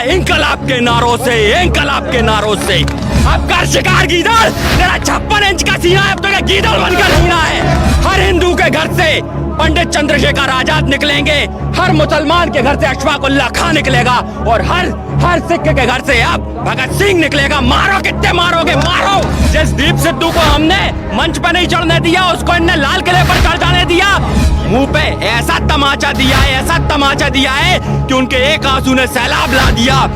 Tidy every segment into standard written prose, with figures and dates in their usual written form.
इंकलाब के नारों से, इंकलाब के नारों से। अब कर शिकार गीदड़, तेरा 56 इंच का सीना है, अब तो गीदड़ बनकर जीना है। हर हिंदू के घर से पंडित चंद्रशेखर आजाद निकलेंगे, हर मुसलमान के घर से अशफाक उल्लाह खां निकलेगा, और हर सिख के घर से अब भगत सिंह निकलेगा। मारो, कितने मारोगे, मारो। जसदीप सिद्धू को हमने मंच पर नहीं चढ़ने दिया, उसको इनने लाल किले पर चढ़ जाने दिया। मुंह पे ऐसा तमाचा दिया है, ऐसा तमाचा दिया है कि उनके एक आंसू ने सैलाब ला दिया।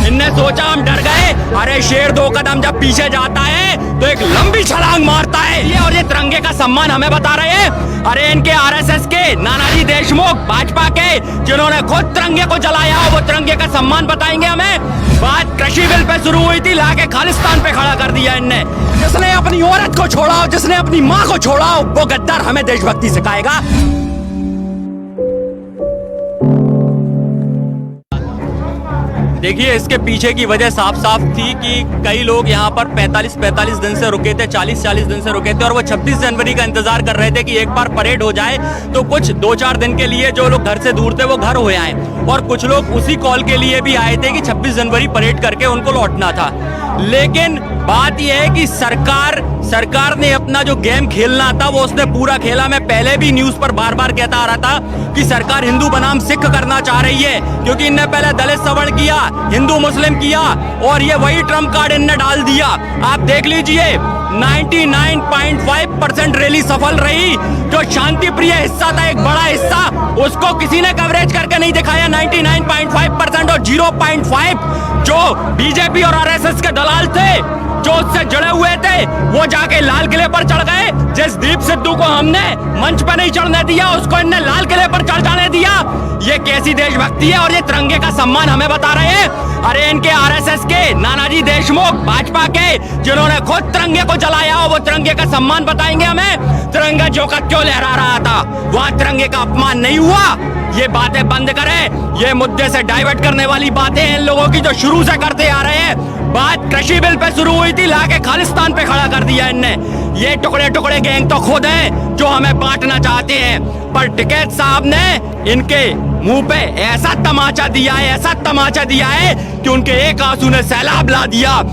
इनने सोचा हम डर गए, अरे शेर 2 कदम जब पीछे जाता है तो एक लंबी छलांग मारता है। ये और ये तिरंगे का सम्मान हमें बता रहे हैं। अरे इनके आरएसएस के नानाजी देशमुख, भाजपा के, जिन्होंने खुद तिरंगे को जलाया, वो तिरंगे का सम्मान बताएंगे हमें। बात कृषि बिल पे शुरू हुई थी, लाके खालिस्तान पे खड़ा कर दिया इनने। जिसने अपनी औरत को छोड़ा, जिसने अपनी माँ को छोड़ा, वो गद्दार हमें देशभक्ति सिखाएगा। देखिए, इसके पीछे की वजह साफ साफ थी कि कई लोग यहाँ पर 45 दिन से रुके थे, 40 दिन से रुके थे, और वो 26 जनवरी का इंतजार कर रहे थे कि एक बार परेड हो जाए तो कुछ 2-4 दिन के लिए जो लोग घर से दूर थे वो घर हो आए। और कुछ लोग उसी कॉल के लिए भी आए थे कि 26 जनवरी परेड करके उनको लौटना था। लेकिन बात यह है कि सरकार ने अपना जो गेम खेलना था वो उसने पूरा खेला। मैं पहले भी न्यूज पर बार बार कहता आ रहा था कि सरकार हिंदू बनाम सिख करना चाह रही है, क्योंकि इनने पहले दलित सवर्ण किया, हिंदू मुस्लिम किया, और ये वही ट्रम्प कार्ड इनने डाल दिया। आप देख लीजिए, 99.5% रैली सफल रही। जो शांति प्रिय हिस्सा था, एक बड़ा हिस्सा, उसको किसी ने कवरेज करके नहीं दिखाया। 99.5% और 0.5 जो बीजेपी और आरएसएस के दलाल थे, जो उससे जुड़े हुए थे, वो जाके लाल किले पर चढ़ गए। जसदीप सिद्धू को हमने मंच पर नहीं चढ़ने दिया, उसको इनने लाल किले पर चढ़ जाने दिया। ये कैसी देशभक्ति है, और ये तिरंगे का सम्मान हमें बता रहे हैं। अरे इनके आरएसएस के नानाजी देशमुख, भाजपा के, जिन्होंने खुद तिरंगे को जलाया, वो तिरंगे का सम्मान बताएंगे हमें। तिरंगा जो का क्यों लहरा रहा था, वहां तिरंगे का अपमान नहीं हुआ। ये बातें बंद करें, ये मुद्दे से डाइवर्ट करने वाली बातें इन लोगों की जो शुरू से करते आ रहे हैं। बात कृषि बिल पे शुरू हुई थी, लाके खालिस्तान पे खड़ा कर दिया इनने। ये टुकड़े टुकड़े गैंग तो खुद हैं जो हमें बांटना चाहते हैं, पर टिकैत साहब ने इनके मुंह पे ऐसा तमाचा दिया है, ऐसा तमाचा दिया है कि उनके एक आंसू ने सैलाब ला दिया।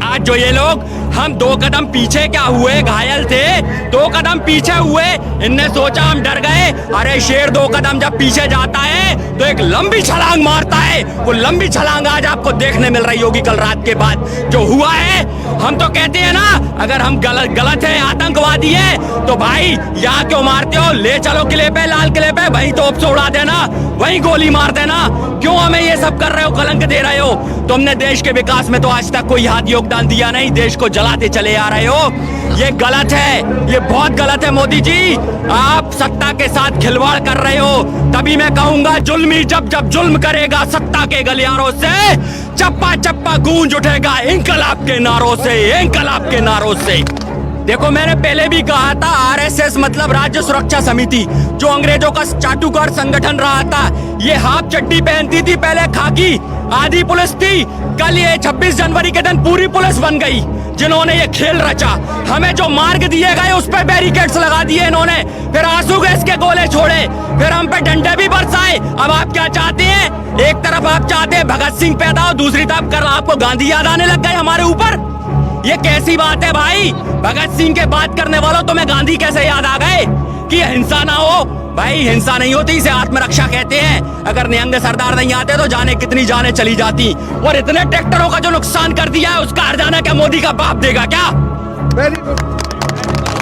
आज जो ये लोग, हम 2 कदम पीछे क्या हुए, घायल थे, 2 कदम पीछे हुए, इनने सोचा हम डर गए, अरे शेर 2 कदम जब पीछे जाता है तो एक लंबी छलांग मारता है। वो लंबी छलांग आज आपको देखने मिल रही होगी कल रात के बाद जो हुआ है। हम तो कहते हैं ना, अगर हम गलत है, आतंकवादी है, तो भाई यहाँ क्यों मारते हो, ले चलो किले पे, लाल किले पे, वहीं तोप से उड़ा देना, वहीं गोली मार देना। क्यों हमें ये सब कर रहे हो, कलंक दे रहे हो। तुमने देश के विकास में तो आज तक कोई हाथ योगदान दिया नहीं, देश को जलाते चले आ रहे हो। ये गलत है, ये बहुत गलत है मोदी जी। आप सत्ता के साथ खिलवाड़ कर रहे हो। तभी मैं कहूंगा, जुल्मी जब जुल्म करेगा सत्ता के गलियारों से, चप्पा चप्पा गूंज उठेगा इंकलाब के नारों से, इंकलाब के नारों से। देखो, मैंने पहले भी कहा था, आरएसएस मतलब राज्य सुरक्षा समिति, जो अंग्रेजों का चाटुकार संगठन रहा था। ये हाफ चड्डी पहनती थी पहले, खाकी, आधी पुलिस थी। कल ये 26 जनवरी के दिन पूरी पुलिस बन गई, जिन्होंने ये खेल रचा। हमें जो मार्ग दिए गए उस पर बैरिकेड्स लगा दिए इन्होंने, फिर आंसू गैस के गोले छोड़े, फिर हम पे डंडे भी बरसाए। अब आप क्या चाहते हैं? एक तरफ आप चाहते हैं भगत सिंह पैदा हो, दूसरी तरफ कर आपको गांधी याद आने लग गए हमारे ऊपर। ये कैसी बात है भाई? भगत सिंह के बात करने वालों, तुम्हें गांधी कैसे याद आ गए कि हिंसा ना हो? भाई हिंसा नहीं होती, इसे आत्मरक्षा कहते हैं। अगर निहंग सरदार नहीं आते तो जाने कितनी जाने चली जाती। और इतने ट्रैक्टरों का जो नुकसान कर दिया है, उसका हर्जाना क्या मोदी का बाप देगा क्या?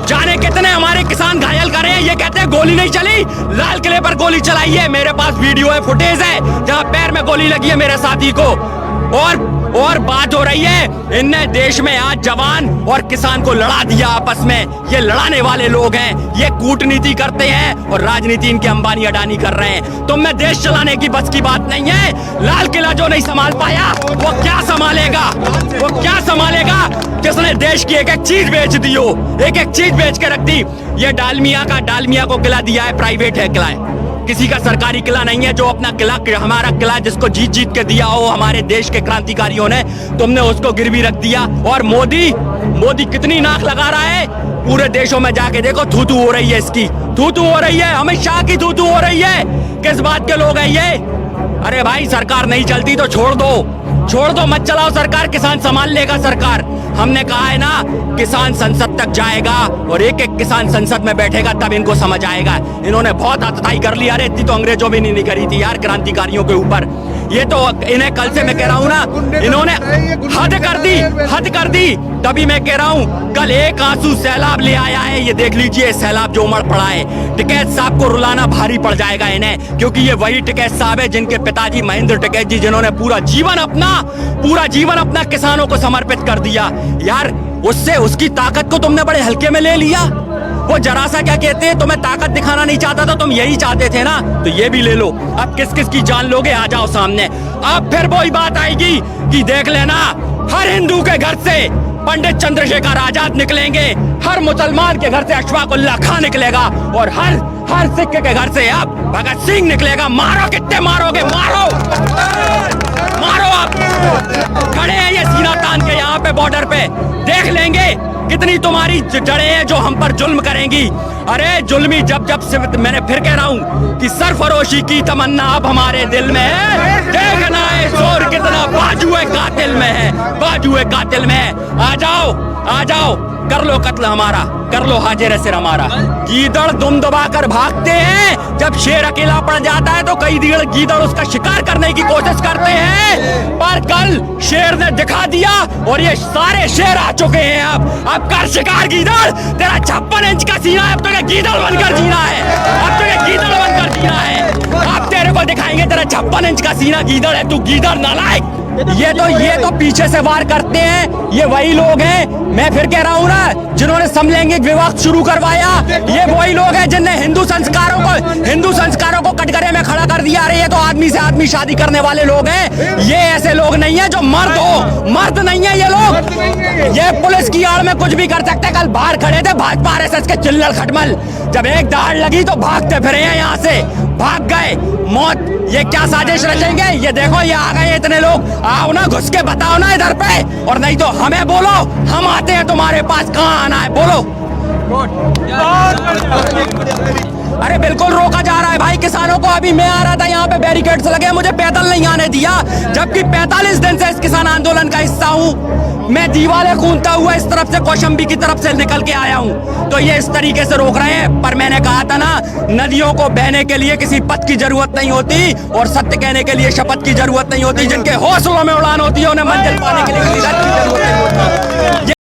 जाने कितने हमारे किसान घायल करे हैं। ये कहते हैं गोली नहीं चली, लाल किले पर गोली चलाई है। मेरे पास वीडियो है, फुटेज है, जहां पैर में गोली लगी है मेरे साथी को। और बात हो रही है, इनने देश में आज जवान और किसान को लड़ा दिया आपस में। ये लड़ाने वाले लोग हैं, ये कूटनीति करते हैं और राजनीति इनके अंबानी अडानी कर रहे हैं। तुम में देश चलाने की बस की बात नहीं है। लाल किला जो नहीं संभाल पाया, वो क्या संभालेगा? वो क्या संभालेगा जिसने देश की एक एक चीज बेच दी हो, एक एक चीज बेच के रख दी। ये डालमिया को किला दिया है, प्राइवेट है किला है, किसी का सरकारी किला नहीं है। जो अपना किला, हमारा किला जिसको जीत जीत के दिया हो हमारे देश के क्रांतिकारियों ने, तुमने उसको गिरवी रख दिया। और मोदी कितनी नाक लगा रहा है। पूरे देशों में जाके देखो, थू हो रही है, इसकी थू हो रही है, अमित शाह की थू हो रही है। किस बात के लोग हैं ये? अरे भाई सरकार नहीं चलती तो छोड़ दो, मत चलाओ सरकार, किसान संभाल लेगा सरकार। हमने कहा है ना, किसान संसद तक जाएगा और एक एक किसान संसद में बैठेगा, तब इनको समझ आएगा। इन्होंने बहुत आतताई कर ली, अरे इतनी तो अंग्रेजों भी नहीं करी थी यार क्रांतिकारियों के ऊपर। ये तो इन्हें कल से मैं कह रहा हूँ ना, इन्होंने हद कर दी। तभी मैं कह रहा हूँ कल एक आंसू सैलाब ले आया है, ये देख लीजिए सैलाब जो उमड़ पड़ा है। टिकैत साहब को रुलाना भारी पड़ जाएगा इन्हें, क्योंकि ये वही टिकैत साहब है जिनके पिताजी महेंद्र टिकैत जी, जिन्होंने पूरा जीवन अपना किसानों को समर्पित कर दिया यार। उससे उसकी ताकत को तुमने बड़े हल्के में ले लिया। वो जरा सा क्या कहते हैं, तुम्हें ताकत दिखाना नहीं चाहता था, तुम यही चाहते थे ना, तो ये भी ले लो। अब किस किस की जान लोगे, आ जाओ सामने। अब फिर वही बात आएगी कि देख लेना, हर हिंदू के घर से पंडित चंद्रशेखर आजाद निकलेंगे, हर मुसलमान के घर से अशफाक उल्लाह खां निकलेगा, और हर सिख के घर से अब भगत सिंह निकलेगा। मारो, कितने मारोगे, मारो आप। खड़े हैं ये सीना तान के यहाँ पे बॉर्डर पे, देख लेंगे कितनी तुम्हारी जड़ें हैं जो हम पर जुल्म करेंगी। अरे जुल्मी जब से मैंने फिर कह रहा हूँ कि सरफरोशी की तमन्ना अब हमारे दिल में है। देखना है जोर कितना बाजुए कातिल में है, बाजुए कातिल में है। आ जाओ, कर लो कत्ल हमारा, कर लो हाजिर सिर हमारा। गीदड़ दुम दबा कर भागते हैं, जब शेर अकेला पड़ जाता है तो कई गीदड़ उसका शिकार करने की कोशिश करते हैं, पर कल शेर ने दिखा दिया और ये सारे शेर आ चुके हैं। अब कर शिकार गीदड़, तेरा 56 इंच का सीना है, अब तो गीदड़ बनकर जीना है, अब तेरे को दिखाएंगे तेरा 56 इंच का सीना, गीदड़ है तू, गीदड़ नालायक। ये तो पीछे से वार करते हैं, ये वही लोग हैं, मैं फिर कह रहा हूँ ना, जिन्होंने समलैंगिक विवाह शुरू करवाया। ये वही लोग हैं जिनने हिंदू संस्कारों को कटघरे में खड़ा कर दिया। अरे ये तो आदमी से आदमी शादी करने वाले लोग हैं, ये ऐसे लोग नहीं है जो मर्द नहीं है ये लोग। ये पुलिस की आड़ में कुछ भी कर सकते। कल बाहर खड़े थे भाजपा RSS के चिल्लड़ खटमल, जब एक दहाड़ लगी तो भागते फिरे हैं, यहाँ से भाग गए। मौत, ये क्या साजिश रचेंगे, ये देखो ये आ गए इतने लोग। आओ ना, घुस के बताओ ना इधर पे, और नहीं तो हमें बोलो, हम आते हैं तुम्हारे पास, कहाँ आना है बोलो। अरे बिल्कुल रोका जा रहा है भाई किसानों को। अभी मैं आ रहा था यहाँ पे बैरिकेड्स लगे, मुझे पैदल नहीं आने दिया, जबकि 45 दिन से इस किसान आंदोलन का हिस्सा हूँ। मैं दीवारें कूदता हुआ इस तरफ से कौशाम्बी की तरफ से निकल के आया हूँ, तो ये इस तरीके से रोक रहे हैं। पर मैंने कहा था ना, नदियों को बहने के लिए किसी पथ की जरूरत नहीं होती, और सत्य कहने के लिए शपथ की जरूरत नहीं होती। जिनके हौसलों में उड़ान होती है, उन्हें मंजिल पाने के लिए किसी रथ की जरूरत नहीं होती।